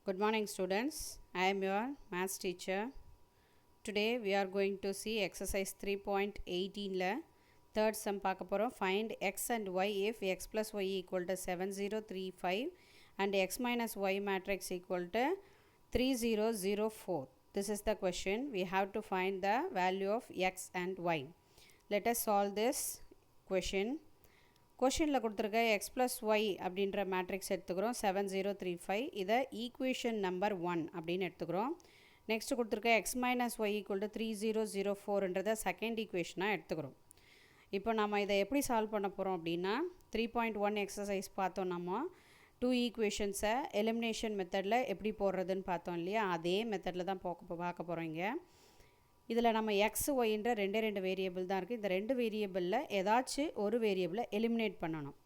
Good morning students. I am your maths teacher. Today we are going to see exercise 3.18 la third sum பார்க்க போறோம். Find x and y if x plus y equal to 7035 and x minus y matrix equal to 3004. This is the question. We have to find the value of x and y. Let us solve this question. கொஷினில் கொடுத்துருக்க X plus Y அப்படின்ற matrix எடுத்துக்கிறோம் 7035 இதை equation number 1 அப்படின்னு எடுத்துக்கிறோம். Next கொடுத்துருக்க X minus Y equal to 3004ன்றதை second ஈக்குவேஷனாக எடுத்துக்கிறோம். இப்போ நம்ம இதை எப்படி சால்வ் பண்ண போகிறோம் அப்படின்னா 3.1 எக்ஸசைஸ் பார்த்தோம். நம்ம 2 ஈக்குவேஷன்ஸை எலிமினேஷன் மெத்தடில் எப்படி போடுறதுன்னு பார்த்தோம் இல்லையா, அதே மெத்தடில் தான் பார்க்க போகிறோம். இங்கே இதில் நம்ம எக்ஸ் ஒய்ன்ற ரெண்டு வேரியபிள் தான் இருக்குது. இந்த ரெண்டு வேரியபிளில் ஏதாச்சும் ஒரு வேரியபிளை எலிமினேட் பண்ணணும்.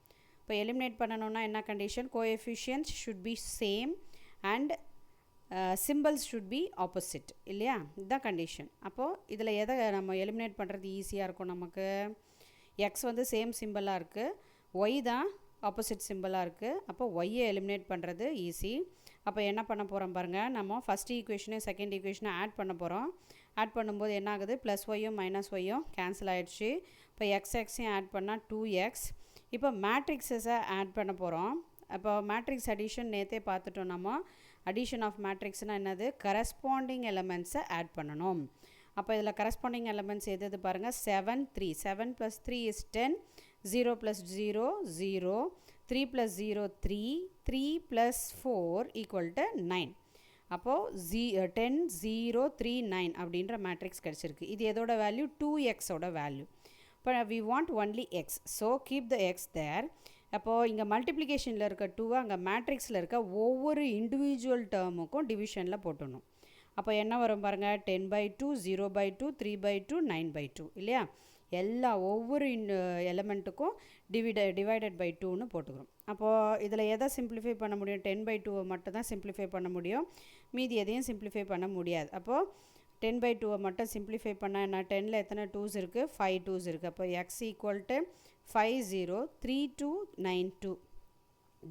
இப்போ எலிமினேட் பண்ணணுன்னா என்ன condition? Coefficients should be same and symbols should be opposite இல்லையா, இதுதான் கண்டிஷன். அப்போது இதில் எதை நம்ம எலிமினேட் பண்ணுறது ஈஸியாக இருக்கும்? நமக்கு எக்ஸ் வந்து சேம் சிம்பிளாக இருக்குது, ஒய் தான் ஆப்போசிட் சிம்பிளாக இருக்குது. அப்போ ஒய்யை எலிமினேட் பண்ணுறது ஈஸி. அப்போ என்ன பண்ண போகிறோம் பாருங்கள், நம்ம ஃபஸ்ட் ஈக்குவேஷனையும் செகண்ட் ஈக்குவேஷனை ஆட் பண்ண போகிறோம். ஆட் பண்ணும்போது என்ன ஆகுது? ப்ளஸ் ஒய்யும் மைனஸ் ஒய்யும் கேன்சல் ஆகிடுச்சு. இப்போ எக்ஸையும் ஆட் பண்ணால் 2x. இப்போ மேட்ரிக்ஸஸை ஆட் பண்ண போகிறோம். அப்போ மேட்ரிக்ஸ் அடிஷன் நேற்றே பார்த்துட்டோம். நம்ம அடிஷன் ஆஃப் மேட்ரிக்ஸ்னால் என்னது? கரஸ்பாண்டிங் எலமெண்ட்ஸை ஆட் பண்ணணும். அப்போ இதில் கரஸ்பாண்டிங் எலமெண்ட்ஸ் எது பாருங்கள், 7 3. 7 + 3 is 10. 0 + 0 0. 3 + 0 3. 3 + 4 = 9. அப்போது 10 0 3 9 அப்படின்ற மேட்ரிக்ஸ் கிடச்சிருக்கு. இது எதோட வேல்யூ? 2xோட வேல்யூ. இப்போ we want only x, so keep the x there. அப்போது இங்கே மல்டிப்ளிகேஷனில் இருக்க 2 அங்கே மேட்ரிக்ஸில் இருக்க ஒவ்வொரு இண்டிவிஜுவல் டேர்முக்கும் டிவிஷனில் போட்டணும். அப்போ என்ன வரும் பாருங்கள், 10/2 0/2 3/2 9/2 இல்லையா. ஒவ்வொரு எலமெண்ட்டுக்கும் டிவைடட் பை 2ன்னு போட்டுக்கிறோம். அப்போது இதில் எதை சிம்பிளிஃபை பண்ண முடியும்? 10/2 மட்டும் தான் சிம்பிளிஃபை பண்ண முடியும், மீதி எதையும் சிம்பிளிஃபை பண்ண முடியாது. அப்போது 10/2 மட்டும் சிம்பிளிஃபை பண்ணால் என்ன? 10ல் எத்தனை 2s இருக்குது? 5 2s இருக்குது. அப்போ x = 503292.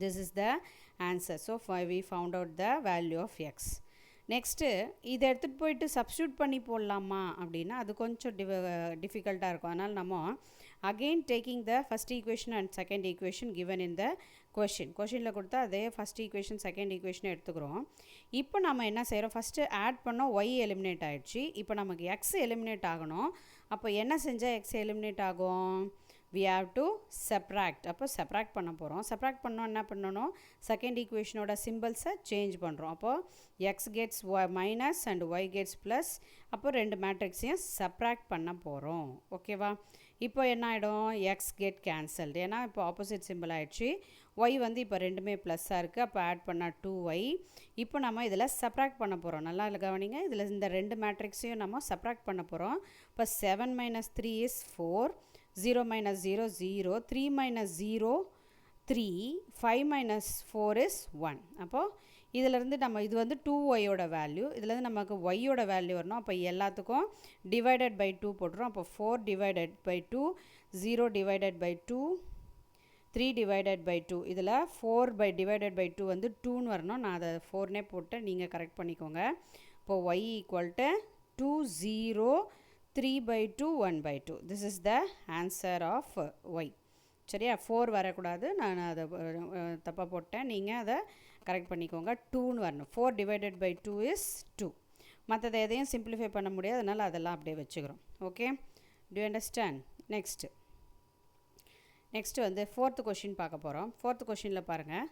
This is the answer. So we found out the value of x. Next இதை எடுத்துகிட்டு போயிட்டு சப்ஸ்டியூட் பண்ணி போடலாமா அப்படின்னா அது கொஞ்சம் டிஃபிகல்ட்டாக இருக்கும். அதனால் நம்ம again taking the first equation and second equation given in the கொஷினில் கொடுத்தா அதே ஃபஸ்ட் ஈக்குவேஷன் செகண்ட் ஈக்குவேஷனை எடுத்துக்கிறோம். இப்போ நம்ம என்ன செய்கிறோம்? ஃபஸ்ட்டு ஆட் பண்ணோம், ஒய் எலிமினேட் ஆகிடுச்சு. இப்போ நமக்கு எக்ஸ் எலிமினேட் ஆகணும். அப்போ என்ன செஞ்சால் எக்ஸ் எலிமினேட் ஆகும்? we have to subtract. அப்போ சப்ராக்ட் பண்ண போகிறோம். சப்ராக்ட் பண்ணோம் என்ன பண்ணணும்? செகண்ட் ஈக்குவேஷனோட சிம்பிள்ஸை சேஞ்ச் பண்ணுறோம். அப்போது X gets minus and Y gets plus. அப்போ ரெண்டு மேட்ரிக்ஸையும் சப்ராக்ட் பண்ண போகிறோம். ஓகேவா? இப்போ என்ன ஆகிடும்? எக்ஸ் கெட் கேன்சல்டு, ஏன்னா இப்போ ஆப்போசிட் சிம்பிள் ஆகிடுச்சு. ஒய் வந்து இப்போ ரெண்டுமே ப்ளஸ்ஸாக இருக்குது. அப்போ ஆட் பண்ணால் 2y. இப்போ நம்ம இதில் சப்ராக்ட் பண்ண போகிறோம். நல்லா கவனிங்க, இதில் இந்த ரெண்டு மேட்ரிக்ஸையும் நம்ம சப்ராக்ட் பண்ண போகிறோம். இப்போ 7 - 3 is 4. 0 - 0 0. 3 - 0 3. 5 - 4 is 1. அப்போது இதிலேருந்து நம்ம இது வந்து 2yயோட வேல்யூ, இதிலேருந்து நமக்கு ஒய்யோட வேல்யூ வரணும். அப்போ எல்லாத்துக்கும் டிவைடட் பை 2 போட்டுரும். அப்போ 4 divided by 2, 0 divided by 2, 3 divided by 2. இதில் 4 டிவைடட் பை 2 வந்து 2ன்னு வரணும். நான் அதை 4னே போட்டேன், நீங்கள் கரெக்ட் பண்ணிக்கோங்க. இப்போது y = 2 0 3/2 1/2. This is the answer of y. சரியா? 4 வரக்கூடாது, நான் அதை தப்பாக போட்டேன், நீங்கள் அதை கரெக்ட் பண்ணிக்கோங்க. 2ன்னு வரணும். 4 டிவைடட் பை 2 is 2. மற்றதை எதையும் சிம்பிளிஃபை பண்ண முடியாது, அதனால் அதெல்லாம் அப்படியே வச்சுக்கிறோம். Okay, do you understand? Next வந்து ஃபோர்த்து கொஷின் பார்க்க போகிறோம். ஃபோர்த்து கொஷினில் பாருங்கள்,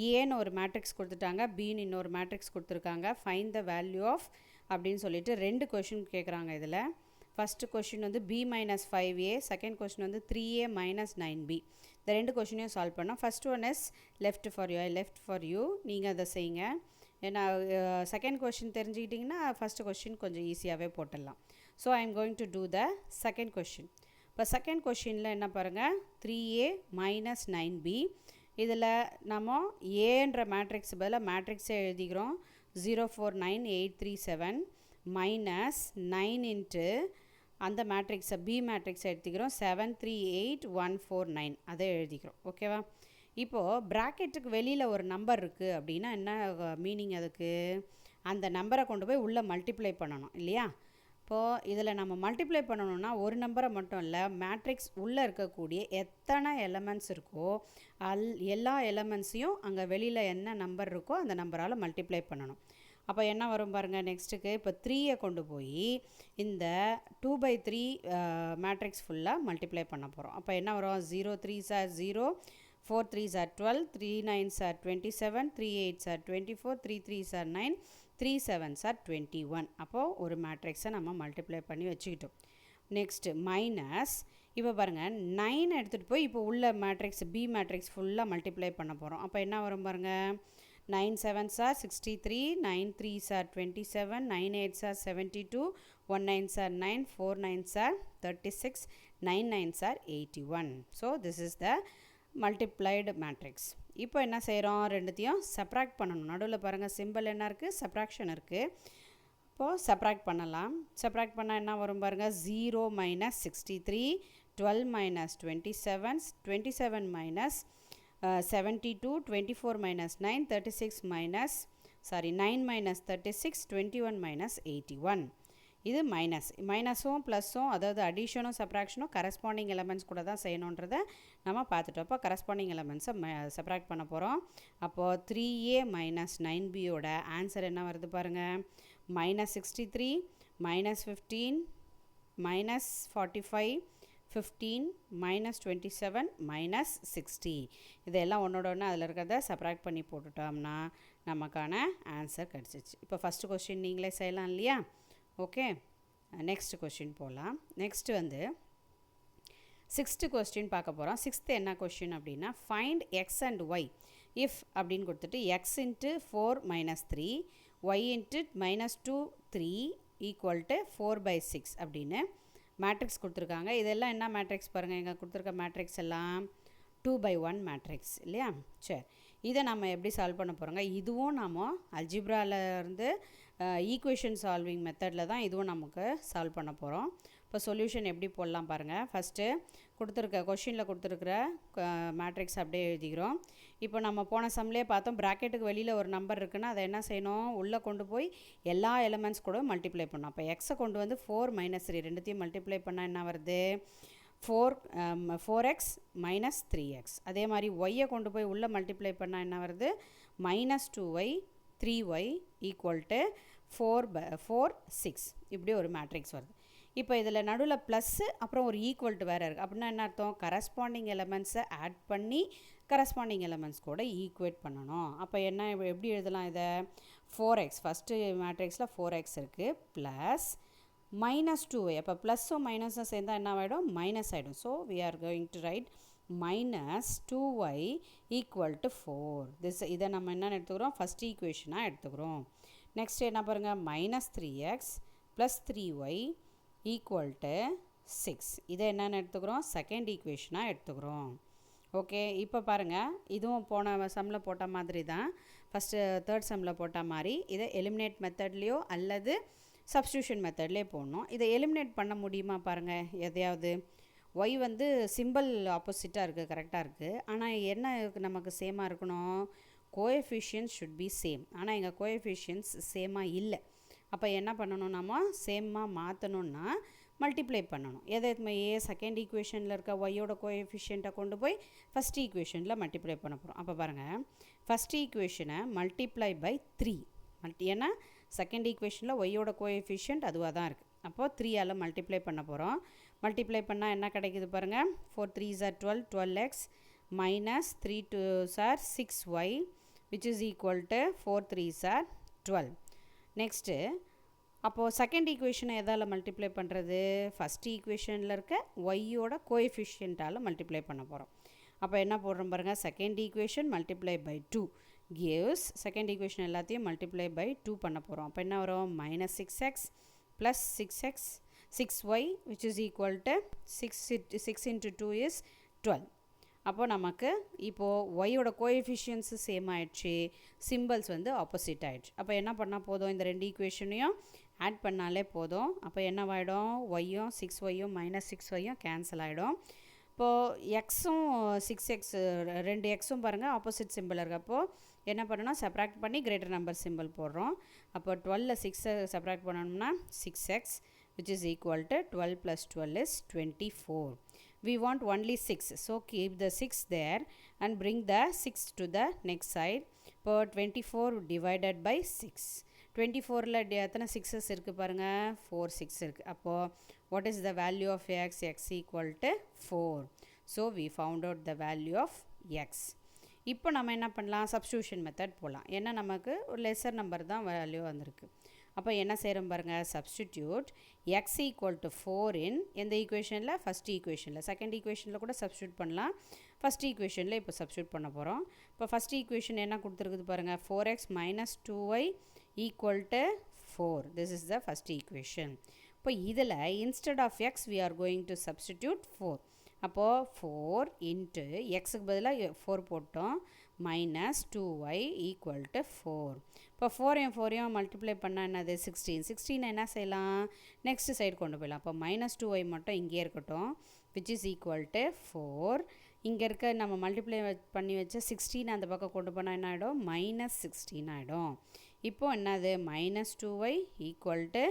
ஏன்னு ஒரு மேட்ரிக்ஸ் கொடுத்துட்டாங்க, பின்னு இன்னொரு மேட்ரிக்ஸ் கொடுத்துருக்காங்க. ஃபைண்ட் த வேல்யூ ஆஃப் அப்படின்னு சொல்லிட்டு ரெண்டு கொஷின் கேட்குறாங்க. இதில் ஃபஸ்ட்டு கொஷின் வந்து b - 5a, செகண்ட் கொஷின் வந்து 3a - 9b. இந்த ரெண்டு கொஷினையும் சால்வ் பண்ணோம். First one is left for you. நீங்கள் அதை செய்யுங்க. ஏன்னா செகண்ட் கொஷின் தெரிஞ்சுக்கிட்டிங்கன்னா ஃபஸ்ட்டு கொஷின் கொஞ்சம் ஈஸியாகவே போட்டுடலாம். So I am going to do the second question. இப்போ செகண்ட் கொஷினில் என்ன பாருங்கள், 3a - 9b. இதில் நம்ம ஏன்ற மேட்ரிக்ஸ் பதிலாக மேட்ரிக்ஸே எழுதிக்கிறோம். 049837 மைனஸ் 9 இன்ட்டு அந்த மேட்ரிக்ஸை பி மேட்ரிக்ஸை எடுத்துக்கிறோம். 738149 அதை எழுதிக்கிறோம். ஓகேவா? இப்போது ப்ராக்கெட்டுக்கு வெளியில் ஒரு நம்பர் இருக்குது அப்படின்னா என்ன மீனிங் அதுக்கு? அந்த நம்பரை கொண்டு போய் உள்ளே மல்டிப்ளை பண்ணணும் இல்லையா? இப்போது இதில் நம்ம மல்டிப்ளை பண்ணணும்னா ஒரு நம்பரை மட்டும் இல்லை, மேட்ரிக்ஸ் உள்ளே இருக்கக்கூடிய எத்தனை எலமெண்ட்ஸ் இருக்கோ எல்லா எலமெண்ட்ஸையும் அங்கே வெளியில் என்ன நம்பர் இருக்கோ அந்த நம்பரால் மல்டிப்ளை பண்ணணும். அப்போ என்ன வரும் பாருங்கள் நெக்ஸ்ட்டுக்கு. இப்போ 3யை கொண்டு போய் இந்த 2/3 மேட்ரிக்ஸ் ஃபுல்லாக மல்டிப்ளை பண்ண போகிறோம். அப்போ என்ன வரும்? 0 3s are 0, 4 3s are 12, 3 9s are 27, 3 8s are 24, 3 3s are 9, 3 7s are 21. அப்போது ஒரு மேட்ரிக்ஸை நம்ம மல்டிப்ளை பண்ணி வச்சுக்கிட்டோம். நெக்ஸ்ட்டு மைனஸ், இப்போ பாருங்கள் 9 எடுத்துகிட்டு போய் இப்போ உள்ள மேட்ரிக்ஸ் பி மேட்ரிக்ஸ் ஃபுல்லாக மல்டிப்ளை பண்ண போகிறோம். அப்போ என்ன வரும் பாருங்கள்? 9 7s are 63, 9 3s are 27, 9 8s are 72, 1 9s are 9, 4 9s are 36, 9 9s are 81. So this is the multiplied matrix. இப்போ என்ன செய்கிறோம்? ரெண்டுத்தையும் சப்ராக்ட் பண்ணணும். நடுவில் பாருங்கள் சிம்பிள் என்ன இருக்குது? சப்ராக்ஷன் இருக்குது. இப்போது சப்ராக்ட் பண்ணலாம். சப்ராக்ட் பண்ணால் என்ன வரும் பாருங்கள்? 0 minus 63, 12 minus 27, 27 minus 72, 24 minus 9, 36 minus 9 minus 36, 21 minus 81. இது மைனஸும் ப்ளஸ்ஸும், அதாவது அடிஷனும் சப்ராக்ஷனும் கரஸ்பாண்டிங் எலமெண்ட்ஸ் கூட தான் செய்யணுன்றதை நம்ம பார்த்துட்டோம். அப்போ கரஸ்பாண்டிங் எலமெண்ட்ஸை சப்ராக்ட் பண்ண போகிறோம். அப்போது 3a minus 9bயோட ஆன்சர் என்ன வருது பாருங்கள்? -63, -15, -45, 15, -27, -60. இதெல்லாம் ஒன்றோட ஒன்று அதில் இருக்கிறத சப்ராக்ட் பண்ணி போட்டுட்டோம்னா நமக்கான ஆன்சர் கிடச்சிச்சு. இப்போ ஃபஸ்ட்டு கொஸ்டின் நீங்களே செய்யலாம் இல்லையா? ஓகே, நெக்ஸ்ட் கொஸ்டின் போகலாம். நெக்ஸ்ட்டு வந்து 6th கொஸ்டின் பார்க்க போகிறோம். 6th என்ன கொஸ்டின் அப்படின்னா, find X and Y if அப்படின்னு கொடுத்துட்டு X into 4 - 3, Y into -2 3 equal to 4/6 அப்படின்னு மேட்ரிக்ஸ் கொடுத்துருக்காங்க. இதெல்லாம் என்ன மேட்ரிக்ஸ் பாருங்கள், இங்கே கொடுத்துருக்க மேட்ரிக்ஸ் எல்லாம் 2/1 மேட்ரிக்ஸ் இல்லையா? சரி, இதை நம்ம எப்படி சால்வ் பண்ண போகிறோங்க? இதுவும் நம்ம அல்ஜிப்ராலேருந்து ஈக்குவேஷன் சால்விங் மெத்தடில் தான் இதுவும் நமக்கு சால்வ் பண்ண போகிறோம். இப்போ சொல்யூஷன் எப்படி போடலாம் பாருங்கள். ஃபஸ்ட்டு கொஷினில் கொடுத்துருக்குற மேட்ரிக்ஸ் அப்படியே எழுதிக்கிறோம். இப்போ நம்ம போன சம்லேயே பார்த்தோம், ப்ராக்கெட்டுக்கு வெளியில் ஒரு நம்பர் இருக்குன்னா அதை என்ன செய்யணும்? உள்ளே கொண்டு போய் எல்லா எலமெண்ட்ஸ் கூட மல்டிப்ளை பண்ணோம். அப்போ எக்ஸை கொண்டு வந்து 4 - 3 ரெண்டுத்தையும் மல்டிப்ளை பண்ணால் என்ன வருது? 4x - 3x. அதே மாதிரி ஒய்யை கொண்டு போய் உள்ளே மல்டிப்ளை பண்ணால் என்ன வருது? -2y 3y equal to 4 6. இப்படி ஒரு மேட்ரிக்ஸ் வருது. இப்போ இதில் நடுவில் ப்ளஸ்ஸு அப்புறம் ஒரு ஈக்குவல் டு வேறு இருக்குது. அப்படின்னா என்ன அர்த்தம்? கரஸ்பாண்டிங் எலமெண்ட்ஸை ஆட் பண்ணி கரஸ்பாண்டிங் எலமெண்ட்ஸ் கூட ஈக்குவேட் பண்ணணும். அப்போ என்ன எப்படி எழுதலாம் இதை? 4x ஃபஸ்ட்டு மேட்ரிக்ஸில் 4x இருக்குது ப்ளஸ் -2y. அப்போ ப்ளஸ்ஸும் மைனஸும் சேர்ந்தால் என்ன ஆகிடும்? மைனஸ் ஆகிடும். So we are going to write -2y equal to 4. இதை நம்ம என்ன எடுத்துக்கிறோம்? ஃபஸ்ட் ஈக்குவேஷனாக எடுத்துக்கிறோம். நெக்ஸ்ட் என்ன பாருங்கள்? -3x plus 3y equal to 6. இதை என்னென்னு எடுத்துக்கிறோம்? செகண்ட் ஈக்குவேஷனாக எடுத்துக்கிறோம். ஓகே, இப்போ பாருங்கள், இதுவும் போன சம்மில் போட்ட மாதிரி தான், ஃபஸ்ட்டு தேர்ட் சம்மில் போட்ட மாதிரி இதை எலிமினேட் மெத்தட்லேயோ அல்லது சப்ஸ்டியூஷன் மெத்தட்லேயே போடணும். இதை எலிமினேட் பண்ண முடியுமா பாருங்கள் எதையாவது? ஒய் வந்து சிம்பிள் ஆப்போசிட்டாக இருக்குது, கரெக்டாக இருக்குது. ஆனால் என்ன நமக்கு சேமாக இருக்கணும்? Coefficients should be same. ஆனால் எங்கள் கோஎஃபிஷியன்ஸ் சேமாக இல்லை. அப்போ என்ன பண்ணணும்? நம்ம சேமாக மாற்றணுன்னா மல்டிப்ளை பண்ணணும். எதுவுமே செகண்ட் ஈக்குவேஷனில் இருக்க ஒய்யோட கோஎஃபிஷியண்ட்டை கொண்டு போய் ஃபஸ்ட் ஈக்குவேஷனில் மல்டிப்ளை பண்ண போகிறோம். அப்போ பாருங்கள், ஃபஸ்ட் ஈக்குவேஷனை மல்டிப்ளை பை 3. ஏன்னா செகண்ட் ஈக்குவேஷனில் ஒய்யோட கோஎஃபிஷியன்ட் அதுவாக தான் இருக்குது. அப்போது 3ஆல் மல்டிப்ளை பண்ண போகிறோம். மல்டிப்ளை பண்ணால் என்ன கிடைக்குது பாருங்கள்? 4 3s are 12, 12x -3 2s are 6y which is equal to 4 3s are 12. Next அப்போது செகண்ட் ஈக்குவேஷனை எதால் மல்டிப்ளை பண்ணுறது? ஃபஸ்ட் ஈக்குவேஷனில் இருக்க ஒய்யோட கோஎஃபிஷியண்ட்டால் மல்டிப்ளை பண்ண போகிறோம். அப்போ என்ன போடுறோம் பாருங்கள்? Second equation multiply by 2 gives second equation எல்லாத்தையும் மல்டிப்ளை பை 2 பண்ண போகிறோம். அப்போ என்ன வரும்? -6x plus 6y which is equal to 6 into 2 is 12. அப்போ நமக்கு இப்போது ஒய்யோட கோஎஃபிஷியன்ஸு சேம் ஆகிடுச்சு, சிம்பிள்ஸ் வந்து ஆப்போசிட் ஆகிடுச்சு. அப்போ என்ன பண்ணால் போதும்? இந்த ரெண்டு ஈக்குவேஷனையும் ஆட் பண்ணாலே போதும். அப்போ என்னவாயிடும்? ஒய்யும் 6yயும் -6yயும் கேன்சல் ஆகிடும். இப்போது எக்ஸும் 6x ரெண்டு எக்ஸும் பாருங்கள் ஆப்போசிட் சிம்பிள் இருக்குது. அப்போது என்ன பண்ணணும், சப்ராக்ட் பண்ணி கிரேட்டர் நம்பர் சிம்பிள் போடுறோம். அப்போ 12ல் 6 சப்ராக்ட் பண்ணணும்னா 6x which is equal to 12 plus 12 is 24. We want only 6, so keep the 6 there and bring the 6 to the next side. இப்போ 24 divided by 6. 24ல் எத்தனை 6s இருக்குது பாருங்கள், 4 6 இருக்குது. அப்போது what is the value of x? X equal to 4. So we found out the value of x. இப்போ நம்ம என்ன பண்ணலாம், சப்ஸ்டியூஷன் மெத்தட் போகலாம். ஏன்னா நமக்கு ஒரு லெஸர் நம்பர் தான் வேல்யூ வந்திருக்கு. அப்போ என்ன செய்கிறோம் பாருங்கள், substitute x equal to 4 in எந்த ஈக்குவேஷனில், ஃபஸ்ட் ஈக்குவேஷனில். செகண்ட் ஈக்குவேஷனில் கூட சப்ஸ்டியூட் பண்ணலாம், ஃபஸ்ட் ஈக்குவேஷனில் இப்போ சப்ஸ்டியூட் பண்ண போகிறோம். இப்போ ஃபஸ்ட் ஈக்குவேஷன் என்ன கொடுத்துருக்குது பாருங்கள், 4x minus 2y equal to 4. This is the first equation. இப்போ இதில் instead of x we are going to substitute 4. அப்போது 4 into xக்கு பதிலாக 4 போட்டோம் minus 2y equal to 4. இப்போ 4ஐயும் 4ஐயும் மல்டிப்ளை பண்ணால் என்னது 16. 16 என்ன செய்யலாம், நெக்ஸ்ட் சைடு கொண்டு போயிடலாம். அப்போ minus 2y மட்டும் இங்கே இருக்கட்டும், which is equal to 4. இங்கே இருக்க நம்ம மல்டிப்ளை பண்ணி வச்ச 16 அந்த பக்கம் கொண்டு போனால் என்ன ஆகிடும், minus 16 ஆகிடும். இப்போது என்னது, minus 2y equal to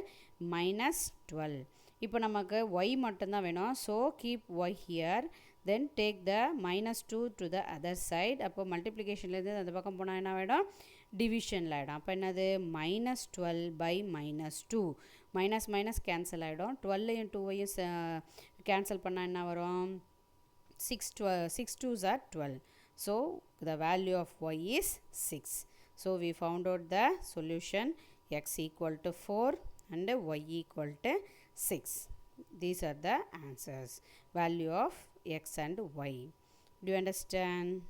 minus 12. இப்போ நமக்கு y மட்டும்தான் வேணும், so keep y here, then take the minus 2 to the other side. அப்போ மல்டிப்ளிகேஷன்லேருந்து அந்த பக்கம் போனால் என்ன ஆகிடும், டிவிஷனில் ஆகிடும். அப்போ என்னது, minus 12 by minus 2. Minus minus cancel ஆகிடும், 12ஐயும் 2ஐயும் கேன்சல் பண்ணால் என்ன வரும், 6 2s are 12. So the value of y is 6. So we found out the solution, x equal to 4 and y equal to 6. These are the answers, value of x and y. Do you understand?